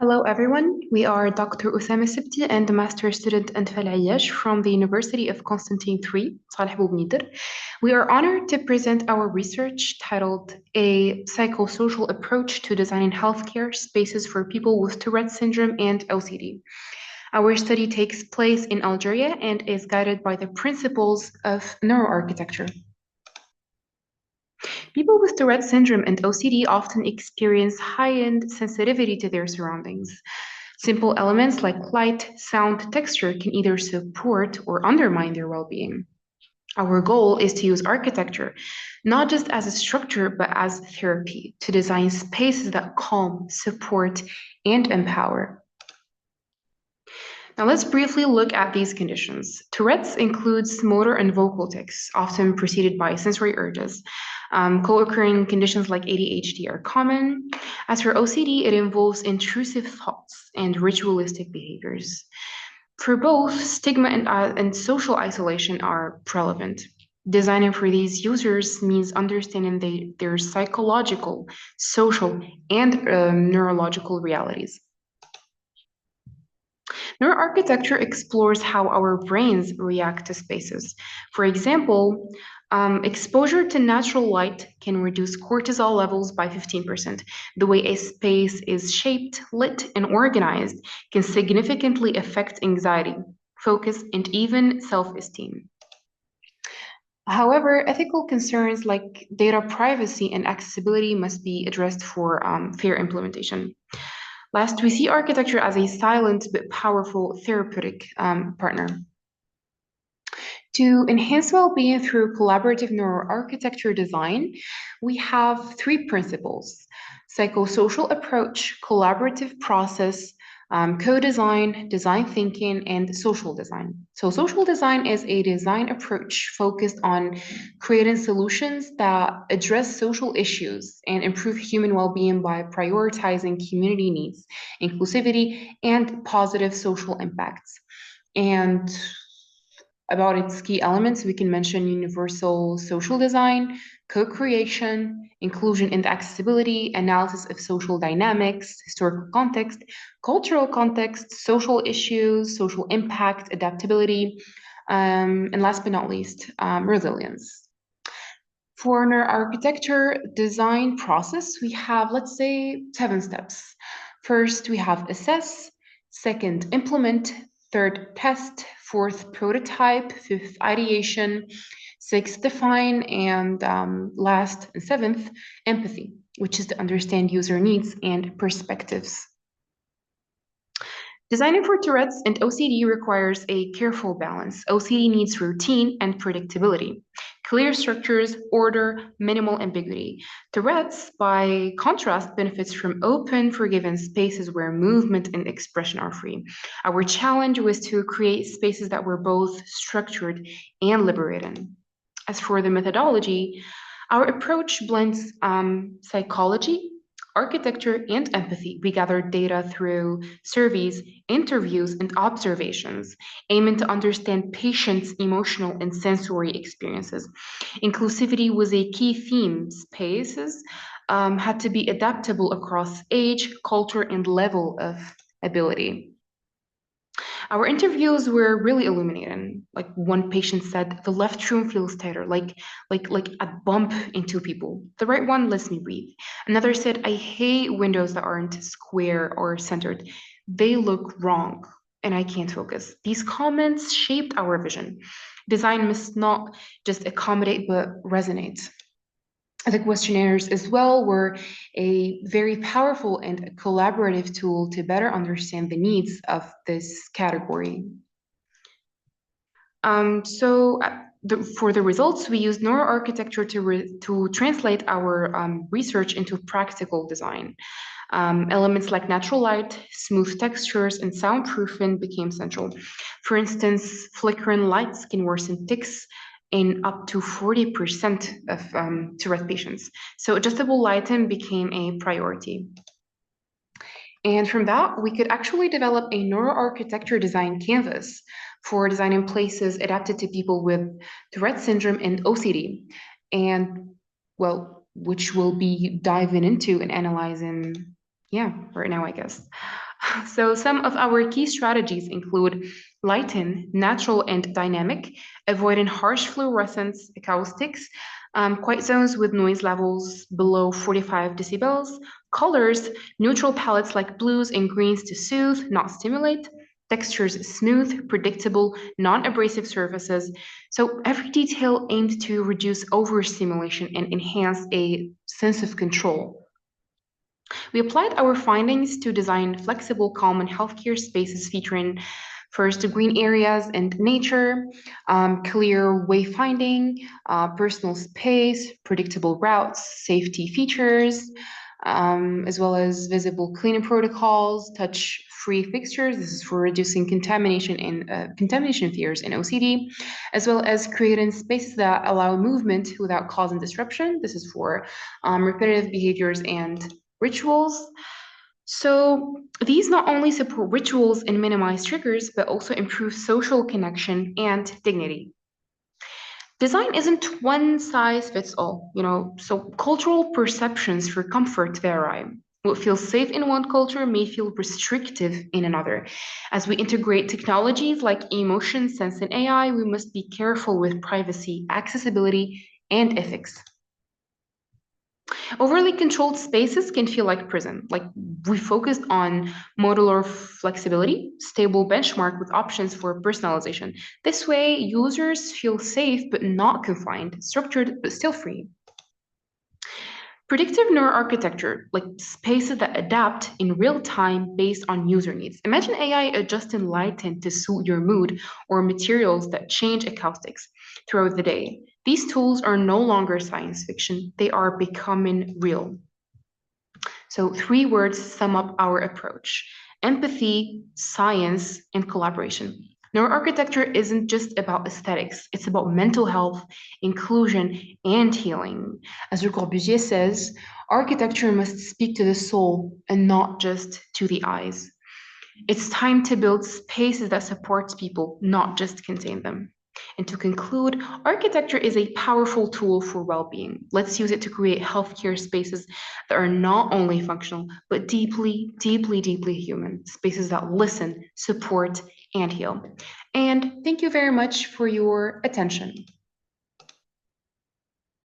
Hello, everyone. We are Dr. Oussama Sebti and the master student Anfel Aiech from the University of Constantine III, Salah boubnider. We are honored to present our research titled A Psychosocial Approach to Designing Healthcare Spaces for People with Tourette Syndrome and OCD. Our study takes place in Algeria and is guided by the principles of neuroarchitecture. People with Tourette syndrome and OCD often experience heightened sensitivity to their surroundings. Simple elements like light, sound, texture can either support or undermine their well-being. Our goal is to use architecture, not just as a structure, but as therapy, to design spaces that calm, support, and empower. Now let's briefly look at these conditions. Tourette's includes motor and vocal tics, often preceded by sensory urges. Co-occurring conditions like ADHD are common. As for OCD, it involves intrusive thoughts and ritualistic behaviors. For both, stigma and social isolation are relevant. Designing for these users means understanding their psychological, social, and neurological realities. Neuroarchitecture explores how our brains react to spaces. For example, exposure to natural light can reduce cortisol levels by 15%. The way a space is shaped, lit, and organized can significantly affect anxiety, focus, and even self-esteem. However, ethical concerns like data privacy and accessibility must be addressed for fair implementation. Last, we see architecture as a silent but powerful therapeutic partner. To enhance well-being through collaborative neuroarchitecture design, we have three principles: psychosocial approach, collaborative process, co-design, design thinking, and social design. So social design is a design approach focused on creating solutions that address social issues and improve human well-being by prioritizing community needs, inclusivity, and positive social impacts. And about its key elements, we can mention universal social design, co-creation, inclusion and accessibility, analysis of social dynamics, historical context, cultural context, social issues, social impact, adaptability, and last but not least, resilience. For our architecture design process, we have, let's say, 7 steps. First, we have assess. Second, implement. Third, test. Fourth, prototype. Fifth, ideation. Sixth, define. And last and seventh, empathy, which is to understand user needs and perspectives. Designing for Tourette's and OCD requires a careful balance. OCD needs routine and predictability, clear structures, order, minimal ambiguity. Tourette's, by contrast, benefits from open, forgiving spaces where movement and expression are free. Our challenge was to create spaces that were both structured and liberating. As for the methodology, our approach blends psychology, architecture, and empathy. We gathered data through surveys, interviews, and observations, aiming to understand patients' emotional and sensory experiences. Inclusivity was a key theme. Spaces had to be adaptable across age, culture, and level of ability. Our interviews were really illuminating. Like one patient said, the left room feels tighter, like a bump into people. The right one lets me breathe. Another said, I hate windows that aren't square or centered. They look wrong and I can't focus. These comments shaped our vision. Design must not just accommodate, but resonate. The questionnaires as well were a very powerful and collaborative tool to better understand the needs of this category. For the results, we used neuroarchitecture to translate our research into practical design. Elements like natural light, smooth textures, and soundproofing became central. For instance, flickering lights can worsen tics in up to 40% of Tourette patients. So adjustable lighting became a priority. And from that, we could actually develop a neuroarchitecture design canvas for designing places adapted to people with Tourette syndrome and OCD. And well, which we'll be diving into and analyzing, right now, I guess. So some of our key strategies include lighten, natural and dynamic, avoiding harsh fluorescence acoustics, quiet zones with noise levels below 45 decibels, colors, neutral palettes like blues and greens to soothe, not stimulate, textures smooth, predictable, non-abrasive surfaces. So every detail aimed to reduce overstimulation and enhance a sense of control. We applied our findings to design flexible, calm, and healthcare spaces featuring first green areas and nature, clear wayfinding, personal space, predictable routes, safety features, as well as visible cleaning protocols, touch-free fixtures. This is for reducing contamination and contamination fears in OCD, as well as creating spaces that allow movement without causing disruption. This is for repetitive behaviors and rituals. So these not only support rituals and minimize triggers, but also improve social connection and dignity. Design isn't one size fits all, so cultural perceptions for comfort vary. What feels safe in one culture may feel restrictive in another. As we integrate technologies like emotion, sense, and AI, we must be careful with privacy, accessibility, and ethics. Overly controlled spaces can feel like prison. Like we focused on modular flexibility, stable benchmark with options for personalization. This way, users feel safe but not confined, structured but still free. Predictive neuroarchitecture, like spaces that adapt in real time based on user needs. Imagine AI adjusting lighting to suit your mood or materials that change acoustics throughout the day. These tools are no longer science fiction, they are becoming real. So, three words sum up our approach: empathy, science, and collaboration. Neuroarchitecture isn't just about aesthetics, it's about mental health, inclusion, and healing. As Le Corbusier says, architecture must speak to the soul and not just to the eyes. It's time to build spaces that support people, not just contain them. And to conclude, architecture is a powerful tool for well-being. Let's use it to create healthcare spaces that are not only functional, but deeply, deeply, deeply human. Spaces that listen, support, and heal. And thank you very much for your attention.